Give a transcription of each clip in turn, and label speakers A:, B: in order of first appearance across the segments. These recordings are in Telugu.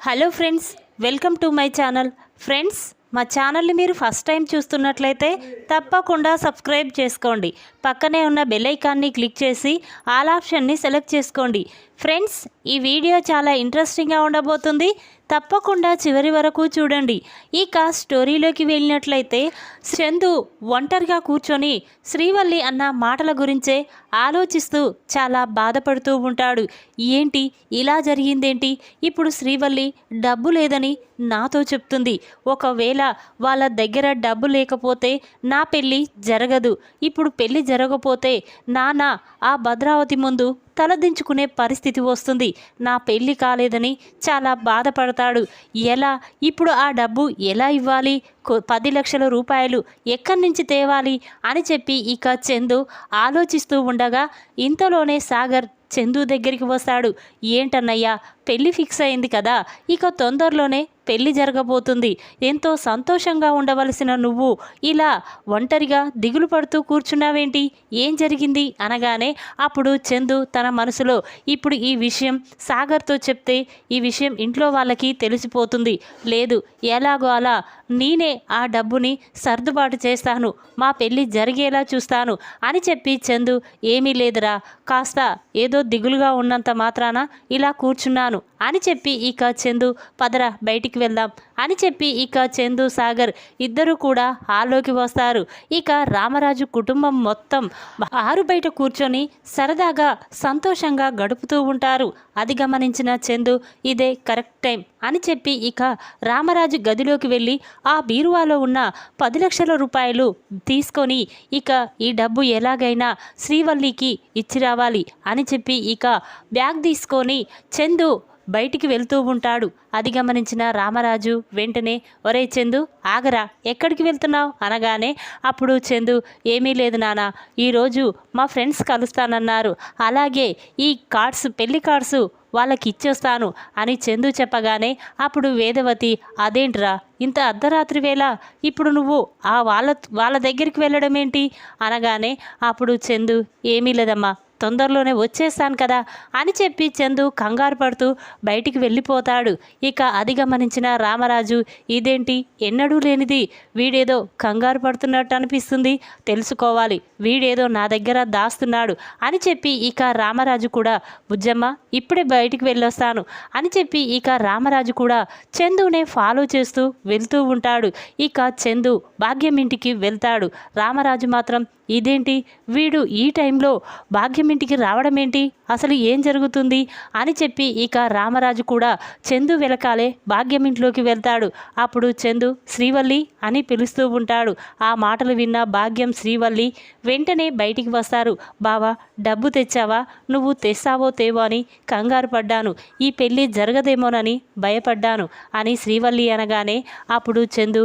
A: Hello friends, welcome to my channel. Friends, మా ఛానల్ని మీరు ఫస్ట్ టైం చూస్తున్నట్లయితే తప్పకుండా సబ్స్క్రైబ్ చేసుకోండి. పక్కనే ఉన్న బెల్ ఐకాన్ని క్లిక్ చేసి ఆల్ ఆప్షన్ని సెలెక్ట్ చేసుకోండి. ఫ్రెండ్స్, ఈ వీడియో చాలా ఇంట్రెస్టింగ్గా ఉండబోతుంది. తప్పకుండా చివరి వరకు చూడండి. ఇక స్టోరీలోకి వెళ్ళినట్లయితే చందు ఒంటరిగా కూర్చొని శ్రీవల్లి అన్న మాటల గురించే ఆలోచిస్తూ చాలా బాధపడుతూ ఉంటాడు. ఏంటి ఇలా జరిగిందేంటి? ఇప్పుడు శ్రీవల్లి డబ్బు లేదని నాతో చెప్తుంది. ఒకవేళ వాళ్ళ దగ్గర డబ్బు లేకపోతే నా పెళ్ళి జరగదు. ఇప్పుడు పెళ్ళి జరగకపోతే నాన్న ఆ భద్రావతి ముందు తలదించుకునే పరిస్థితి వస్తుంది. నా పెళ్ళి కాలేదని చాలా బాధపడతాడు. ఎలా ఇప్పుడు ఆ డబ్బు ఎలా ఇవ్వాలి? 10 లక్షల రూపాయలు ఎక్కడి నుంచి తేవాలి అని చెప్పి ఇక చందు ఆలోచిస్తూ ఉండగా ఇంతలోనే సాగర్ చందు దగ్గరికి వస్తాడు. ఏంటన్నయ్యా, పెళ్ళి ఫిక్స్ అయింది కదా, ఇక తొందరలోనే పెళ్ళి జరగబోతుంది. ఎంతో సంతోషంగా ఉండవలసిన నువ్వు ఇలా ఒంటరిగా దిగులు పడుతూ కూర్చున్నావేంటి? ఏం జరిగింది అనగానే అప్పుడు చందు తన మనసులో ఇప్పుడు ఈ విషయం సాగర్తో చెప్తే ఈ విషయం ఇంట్లో వాళ్ళకి తెలిసిపోతుంది. లేదు, ఎలాగో అలా నేనే ఆ డబ్బుని సర్దుబాటు చేస్తాను, మా పెళ్ళి జరిగేలా చూస్తాను అని చెప్పి చందు ఏమీ లేదురా, కాస్త ఏదో దిగులుగా ఉన్నంత మాత్రాన ఇలా కూర్చున్నాను అని చెప్పి ఇక చందు పదరా బయటికి వెళ్దాం అని చెప్పి ఇక చందు సాగర్ ఇద్దరు కూడా హాల్లోకి వస్తారు. ఇక రామరాజు కుటుంబం మొత్తం ఆరు బయట కూర్చొని సరదాగా సంతోషంగా గడుపుతూ ఉంటారు. అది గమనించిన చందు ఇదే కరెక్ట్ టైం అని చెప్పి ఇక రామరాజు గదిలోకి వెళ్ళి ఆ బీరువాలో ఉన్న 10 లక్షల రూపాయలు తీసుకొని ఇక ఈ డబ్బు ఎలాగైనా శ్రీవల్లికి ఇచ్చి రావాలి అని చెప్పి ఇక బ్యాగ్ తీసుకొని చందు బయటికి వెళ్తూ ఉంటాడు. అది గమనించిన రామరాజు వెంటనే ఒరే చందు ఆగరా, ఎక్కడికి వెళ్తున్నావు అనగానే అప్పుడు చందు ఏమీ లేదు నాన్న, ఈరోజు మా ఫ్రెండ్స్ కలుస్తానన్నారు, అలాగే ఈ కార్డ్స్ పెళ్లి కార్డ్స్ వాళ్ళకి ఇచ్చేస్తాను అని చందు చెప్పగానే అప్పుడు వేదవతి అదేంట్రా ఇంత అర్ధరాత్రి వేళ ఇప్పుడు నువ్వు ఆ వాళ్ళ దగ్గరికి వెళ్ళడం ఏంటి అనగానే అప్పుడు చందు ఏమీ లేదమ్మా, తొందరలోనే వచ్చేస్తాను కదా అని చెప్పి చందు కంగారు పడుతూ బయటికి వెళ్ళిపోతాడు. ఇక అది గమనించిన రామరాజు ఇదేంటి ఎన్నడూ లేనిది, వీడేదో కంగారు పడుతున్నట్టు అనిపిస్తుంది, తెలుసుకోవాలి, వీడేదో నా దగ్గర దాస్తున్నాడు అని చెప్పి ఇక రామరాజు కూడా బుజ్జమ్మ ఇప్పుడే బయటికి వెళ్ళొస్తాను అని చెప్పి ఇక రామరాజు కూడా చందునే ఫాలో చేస్తూ వెళ్తూ ఉంటాడు. ఇక చందు భాగ్యం ఇంటికి వెళ్తాడు. రామరాజు మాత్రం ఇదేంటి వీడు ఈ టైంలో భాగ్యం ఇంటికి రావడం ఏంటి, అసలు ఏం జరుగుతుంది అని చెప్పి ఇక రామరాజు కూడా చందు వెనకాలే భాగ్యం ఇంట్లోకి వెళ్తాడు. అప్పుడు చందు శ్రీవల్లి అని పిలుస్తూ ఉంటాడు. ఆ మాటలు విన్న భాగ్యం శ్రీవల్లి వెంటనే బయటికి వస్తారు. బావా డబ్బు తెచ్చావా? నువ్వు తెస్తావో తేవో అని కంగారు పడ్డాను, ఈ పెళ్ళి జరగదేమోనని భయపడ్డాను అని శ్రీవల్లి అనగానే అప్పుడు చందు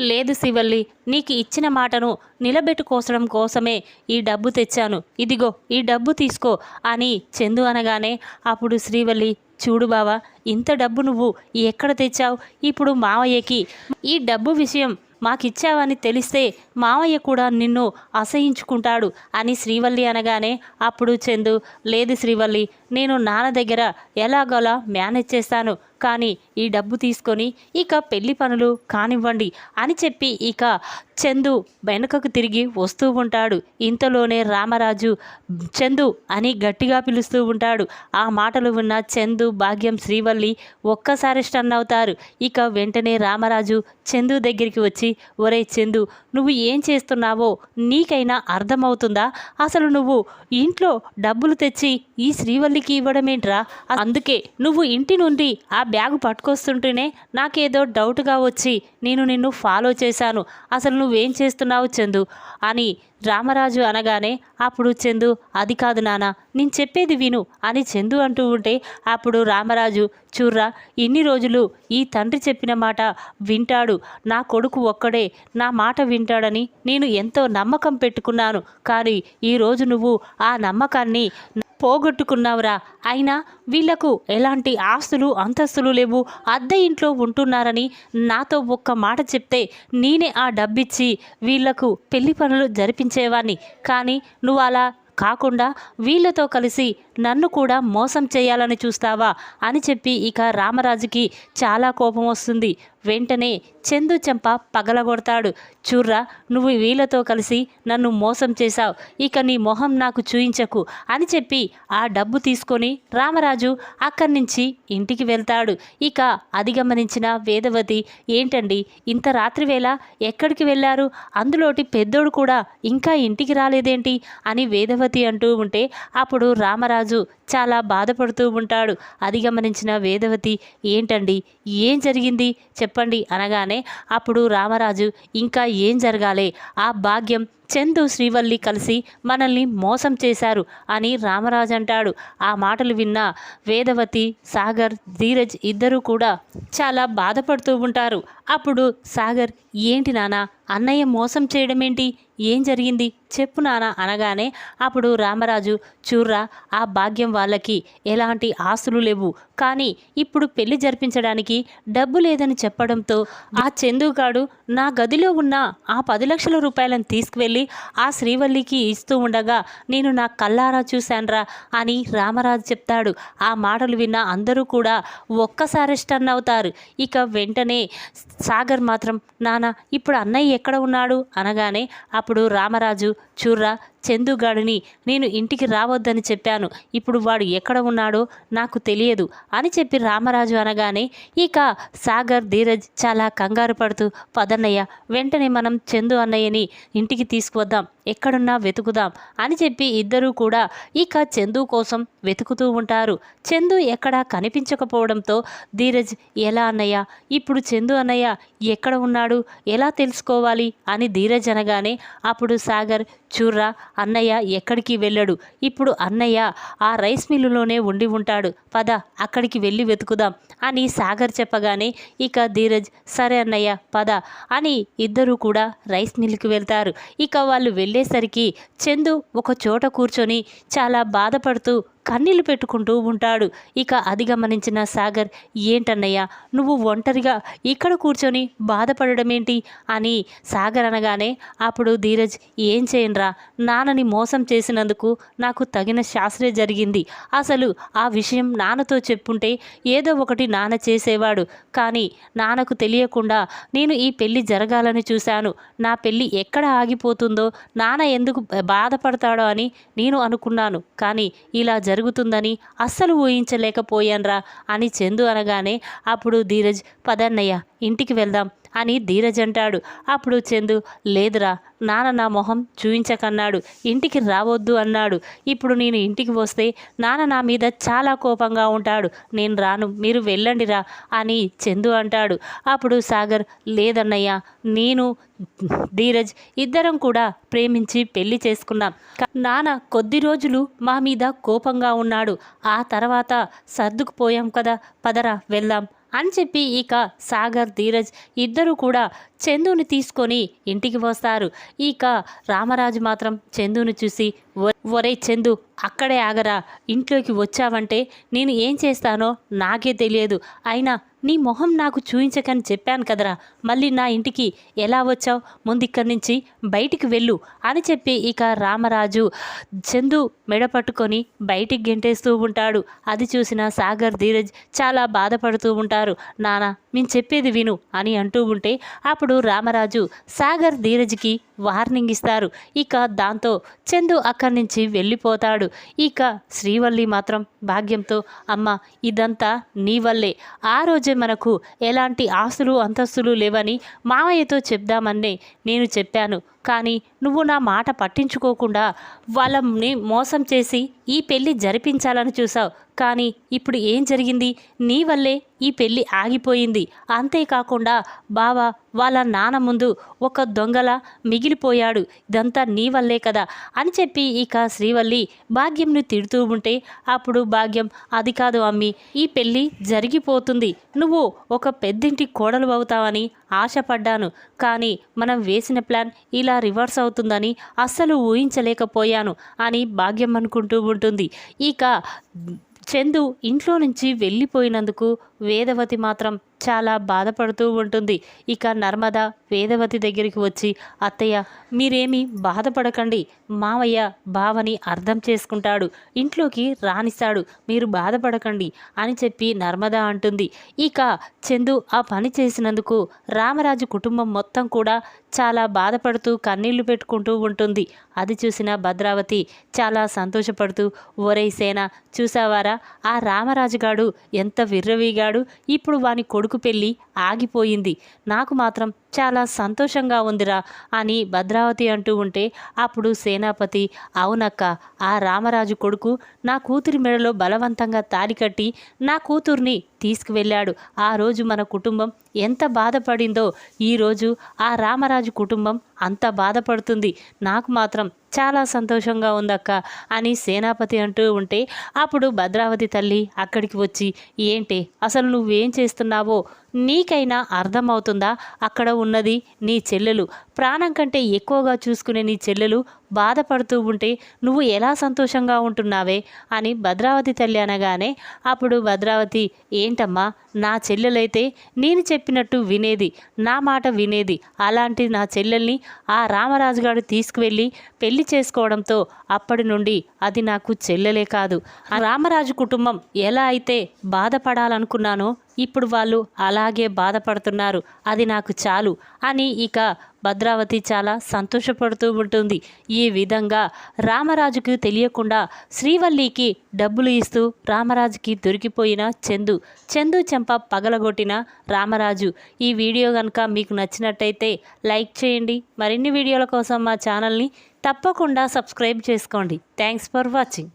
A: లేదు శ్రీవల్లి, నీకు ఇచ్చిన మాటను నిలబెట్టుకోవడం కోసమే ఈ డబ్బు తెచ్చాను, ఇదిగో ఈ డబ్బు తీసుకో అని చందు అనగానే అప్పుడు శ్రీవల్లి చూడు బావా, ఇంత డబ్బు నువ్వు ఎక్కడ తెచ్చావు? ఇప్పుడు మావయ్యకి ఈ డబ్బు విషయం మాకిచ్చావని తెలిస్తే మావయ్య కూడా నిన్ను అసహించుకుంటాడు అని శ్రీవల్లి అనగానే అప్పుడు చందు లేదు శ్రీవల్లి, నేను నాన్న దగ్గర ఎలాగోలా మేనేజ్ చేస్తాను, కానీ ఈ డబ్బు తీసుకొని ఇక పెళ్లి పనులు కానివ్వండి అని చెప్పి ఇక చందు వెనుకకు తిరిగి వస్తూ ఉంటాడు. ఇంతలోనే రామరాజు చందు అని గట్టిగా పిలుస్తూ ఉంటాడు. ఆ మాటలు విన్న చందు భాగ్యం శ్రీవల్లి ఒక్కసారి స్టన్ అవుతారు. ఇక వెంటనే రామరాజు చందు దగ్గరికి వచ్చి ఒరే చందు, నువ్వు ఏం చేస్తున్నావో నీకైనా అర్థమవుతుందా? అసలు నువ్వు ఇంట్లో డబ్బులు తెచ్చి ఈ శ్రీవల్లికి ఇవ్వడమేంట్రా? అందుకే నువ్వు ఇంటి నుండి ఆ బ్యాగ్ పట్టుకొస్తుంటేనే నాకేదో డౌట్గా వచ్చి నేను నిన్ను ఫాలో చేశాను, అసలు నువ్వేం చేస్తున్నావు చందు అని రామరాజు అనగానే అప్పుడు చందు అది కాదు నాన్న, నేను చెప్పేది విను అని చందు అంటూ ఉంటే అప్పుడు రామరాజు చూర్రా, ఇన్ని రోజులు ఈ తండ్రి చెప్పిన మాట వింటాడు, నా కొడుకు ఒక్కడే నా మాట వింటాడని నేను ఎంతో నమ్మకం పెట్టుకున్నాను, కానీ ఈరోజు నువ్వు ఆ నమ్మకాన్ని పోగొట్టుకున్నావురా. అయినా వీళ్లకు ఎలాంటి ఆస్తులు అంతస్తులు లేవు, అద్దె ఇంట్లో ఉంటున్నారని నాతో ఒక్క మాట చెప్తే నేనే ఆ డబ్బిచ్చి వీళ్లకు పెళ్లి పనులు జరిపించేవాడిని, కానీ నువ్వు అలా కాకుండా వీళ్ళతో కలిసి నన్ను కూడా మోసం చేయాలని చూస్తావా అని చెప్పి ఇక రామరాజుకి చాలా కోపం వస్తుంది. వెంటనే చందు చెంప పగలగొడతాడు. చూర్రా, నువ్వు వీళ్ళతో కలిసి నన్ను మోసం చేశావు, ఇక నీ మొహం నాకు చూయించకు అని చెప్పి ఆ డబ్బు తీసుకొని రామరాజు అక్కడి నుంచి ఇంటికి వెళ్తాడు. ఇక అది గమనించిన వేదవతి, ఏంటండి ఇంత రాత్రివేళ ఎక్కడికి వెళ్ళారు, అందులోటి పెద్దోడు కూడా ఇంకా ఇంటికి రాలేదేంటి అని వేదవతి అంటూ ఉంటే అప్పుడు రామరాజు చాలా బాధపడుతూ ఉంటాడు. అది గమనించిన వేదవతి, ఏంటండి ఏం జరిగింది చెప్పండి అనగానే అప్పుడు రామరాజు, ఇంకా ఏం జరగాలి, ఆ భాగ్యం చందు శ్రీవల్లి కలిసి మనల్ని మోసం చేశారు అని రామరాజు అంటాడు. ఆ మాటలు విన్న వేదవతి, సాగర్, ధీరజ్ ఇద్దరూ కూడా చాలా బాధపడుతూ ఉంటారు. అప్పుడు సాగర్, ఏంటి నాన్న అన్నయ్య మోసం చేయడం ఏంటి, ఏం జరిగింది చెప్పు నాన్న అనగానే అప్పుడు రామరాజు, చూర్రా, ఆ భాగ్యం వాళ్ళకి ఎలాంటి ఆస్తులు లేవు, కానీ ఇప్పుడు పెళ్లి జరిపించడానికి డబ్బు లేదని చెప్పడంతో ఆ చందుగాడు నా గదిలో ఉన్న ఆ 10 లక్షల రూపాయలను తీసుకువెళ్ళి ఆ శ్రీవల్లికి ఇస్తూ ఉండగా నేను నా కళ్ళారా చూశాన్రా అని రామరాజు చెప్తాడు. ఆ మాటలు విన్న అందరూ కూడా ఒక్కసారి స్టన్ అవుతారు. ఇక వెంటనే సాగర్ మాత్రం, నాన్న ఇప్పుడు అన్నయ్య ఎక్కడ ఉన్నాడు అనగానే అప్పుడు రామరాజు, చూర్రా, చందుగాడిని నేను ఇంటికి రావద్దని చెప్పాను, ఇప్పుడు వాడు ఎక్కడ ఉన్నాడో నాకు తెలియదు అని చెప్పి రామరాజు అనగానే ఇక సాగర్, ధీరజ్ చాలా కంగారు పడుతూ, పదన్నయ్య వెంటనే మనం చందు అన్నయ్యని ఇంటికి తీసుకువద్దాం, ఎక్కడున్నా వెతుకుదాం అని చెప్పి ఇద్దరూ కూడా ఇక చందు కోసం వెతుకుతూ ఉంటారు. చందు ఎక్కడా కనిపించకపోవడంతో ధీరజ్, ఎలా అన్నయ్య, ఇప్పుడు చందు అన్నయ్య ఎక్కడ ఉన్నాడు, ఎలా తెలుసుకోవాలి అని ధీరజ్ అనగానే అప్పుడు సాగర్, చూర్రా, అన్నయ్య ఎక్కడికి వెళ్ళాడు, ఇప్పుడు అన్నయ్య ఆ రైస్ మిల్లులోనే ఉండి ఉంటాడు, పద అక్కడికి వెళ్ళి వెతుకుదాం అని సాగర్ చెప్పగానే ఇక ధీరజ్, సరే అన్నయ్య పద అని ఇద్దరూ కూడా రైస్ మిల్లుకి వెళ్తారు. ఇక వాళ్ళు వెళ్ళేసరికి చందు ఒక చోట కూర్చొని చాలా బాధపడుతూ కన్నీళ్లు పెట్టుకుంటూ ఉంటాడు. ఇక అది గమనించిన సాగర్, ఏంటన్నయ్య నువ్వు ఒంటరిగా ఇక్కడ కూర్చొని బాధపడడం ఏంటి అని సాగర్ అనగానే అప్పుడు ధీరజ్, ఏం చేయనురా, నాన్నని మోసం చేసినందుకు నాకు తగిన శాస్త్రే జరిగింది, అసలు ఆ విషయం నాన్నతో చెప్పుంటే ఏదో ఒకటి నాన్న చేసేవాడు, కానీ నాన్నకు తెలియకుండా నేను ఈ పెళ్లి జరగాలని చూశాను, నా పెళ్లి ఎక్కడ ఆగిపోతుందో నాన్న ఎందుకు బాధపడతాడో అని నేను అనుకున్నాను, కానీ ఇలా జరుగుతుందని అస్సలు ఊహించలేకపోయాన్రా అని చందు అనగానే అప్పుడు ధీరజ్, పదన్నయ్య ఇంటికి వెళ్దాం అని ధీరజ్ అంటాడు. అప్పుడు చందు, లేదురా, నాన్న నా మొహం చూయించకన్నాడు, ఇంటికి రావద్దు అన్నాడు, ఇప్పుడు నేను ఇంటికి వస్తే నాన్న నా మీద చాలా కోపంగా ఉంటాడు, నేను రాను, మీరు వెళ్ళండిరా అని చందు అంటాడు. అప్పుడు సాగర్, లేదన్నయ్య, నేను ధీరజ్ ఇద్దరం కూడా ప్రేమించి పెళ్లి చేసుకున్నాం, నాన్న కొద్ది రోజులు మా మీద కోపంగా ఉన్నాడు, ఆ తర్వాత సర్దుకుపోయాం కదా, పదరా వెళ్దాం అని చెప్పి ఇక సాగర్, ధీరజ్ ఇద్దరూ కూడా చందుని తీసుకొని ఇంటికి వస్తారు. ఇక రామరాజు మాత్రం చందుని చూసి, ఒరే చందు, అక్కడే ఆగరా, ఇంట్లోకి వచ్చావంటే నేను ఏం చేస్తానో నాకే తెలియదు, అయినా నీ మొహం నాకు చూయించకని చెప్పాను కదరా, మళ్ళీ నా ఇంటికి ఎలా వచ్చావు, ముందు ఇక్కడి నుంచి బయటికి వెళ్ళు అని చెప్పి ఇక రామరాజు చందు మెడ పట్టుకొని బయటికి గెంటేస్తూ ఉంటాడు. అది చూసిన సాగర్, ధీరజ్ చాలా బాధపడుతూ ఉంటారు. నాన్న నేను చెప్పేది విను అని అంటూ ఉంటే అప్పుడు రామరాజు సాగర్, ధీరజ్కి వార్నింగ్ ఇస్తారు. ఇక దాంతో చందు అక్కడి నుంచి వెళ్ళిపోతాడు. ఇక శ్రీవల్లి మాత్రం భాగ్యంతో, అమ్మ ఇదంతా నీ వల్లే, ఆ రోజే మనకు ఎలాంటి ఆస్తులు అంతస్తులు లేవని మామయ్యతో చెప్దామని నేను చెప్పాను, కానీ నువ్వు నా మాట పట్టించుకోకుండా వాళ్ళని మోసం చేసి ఈ పెళ్ళి జరిపించాలని చూసావు, కానీ ఇప్పుడు ఏం జరిగింది, నీ వల్లే ఈ పెళ్ళి ఆగిపోయింది, అంతేకాకుండా బావ వాళ్ళ నాన్న ముందు ఒక దొంగలా మిగిలిపోయాడు, ఇదంతా నీ వల్లే కదా అని చెప్పి ఇక శ్రీవల్లి భాగ్యంను తిడుతూ ఉంటే అప్పుడు భాగ్యం, అది కాదు అమ్మి, ఈ పెళ్ళి జరిగిపోతుంది, నువ్వు ఒక పెద్దింటి కోడలు అవుతావని ఆశపడ్డాను, కానీ మనం వేసిన ప్లాన్ ఇలా రివర్స్ అవుతుందని అస్సలు ఊహించలేకపోయాను అని భాగ్యం అనుకుంటూ ఉంటుంది. ఇక చందు ఇంట్లో నుంచి వెళ్ళిపోయినందుకు వేదవతి మాత్రం చాలా బాధపడుతూ ఉంటుంది. ఇక నర్మద వేదవతి దగ్గరికి వచ్చి, అత్తయ్య మీరేమీ బాధపడకండి, మావయ్య బావని అర్థం చేసుకుంటాడు, ఇంట్లోకి రానిస్తాడు, మీరు బాధపడకండి అని చెప్పి నర్మద అంటుంది. ఇక చందు ఆ పని చేసినందుకు రామరాజు కుటుంబం మొత్తం కూడా చాలా బాధపడుతూ కన్నీళ్లు పెట్టుకుంటూ ఉంటుంది. అది చూసిన భద్రావతి చాలా సంతోషపడుతూ, ఒరేయ్ సేన, చూసావారా ఆ రామరాజుగాడు ఎంత విర్రవీగాడు, ఇప్పుడు వాని కొడుకు పెళ్ళి ఆగిపోయింది, నాకు మాత్రం చాలా సంతోషంగా ఉందిరా అని భద్రావతి అంటూ ఉంటే, అప్పుడు సేనాపతి, అవునక్క, ఆ రామరాజు కొడుకు నా కూతురి మెడలో బలవంతంగా తాళి కట్టి నా కూతుర్ని తీసుకువెళ్ళాడు. ఆ రోజు మన కుటుంబం ఎంత బాధపడిందో ఈరోజు ఆ రామరాజు కుటుంబం అంత బాధపడుతుంది, నాకు మాత్రం చాలా సంతోషంగా ఉందక్క అని సేనాపతి అంటూ ఉంటే, అప్పుడు భద్రావతి తల్లి అక్కడికి వచ్చి, ఏంటి అసలు నువ్వేం చేస్తున్నావో నీకైనా అర్థమవుతుందా? అక్కడ ఉన్నది నీ చెల్లెలు, ప్రాణం కంటే ఎక్కువగా చూసుకునే నీ చెల్లెలు బాధపడుతూ ఉంటే నువ్వు ఎలా సంతోషంగా ఉంటున్నావే అని భద్రావతి తల్లి అనగానే, అప్పుడు భద్రావతి, ఏంటమ్మా, నా చెల్లెలైతే నేను చెప్పినట్టు వినేది, నా మాట వినేది, అలాంటి నా చెల్లెల్ని ఆ రామరాజు గారు తీసుకువెళ్ళి పెళ్లి చేసుకోవడంతో అప్పటి నుండి అది నాకు చెల్లెలే కాదు, ఆ రామరాజు కుటుంబం ఎలా అయితే బాధపడాలనుకున్నానో ఇప్పుడు వాళ్ళు అలాగే బాధపడుతున్నారు, అది నాకు చాలు అని ఇక భద్రావతి చాలా సంతోషపడుతూ ఉంటుంది. ఈ విధంగా రామరాజుకు తెలియకుండా శ్రీవల్లికి డబ్బులు ఇస్తూ రామరాజుకి దొరికిపోయిన చందు చెంప పగలగొట్టిన రామరాజు. ఈ వీడియో కనుక మీకు నచ్చినట్టయితే లైక్ చేయండి. మరిన్ని వీడియోల కోసం మా ఛానల్ని తప్పకుండా సబ్స్క్రైబ్ చేసుకోండి. Thanks for watching.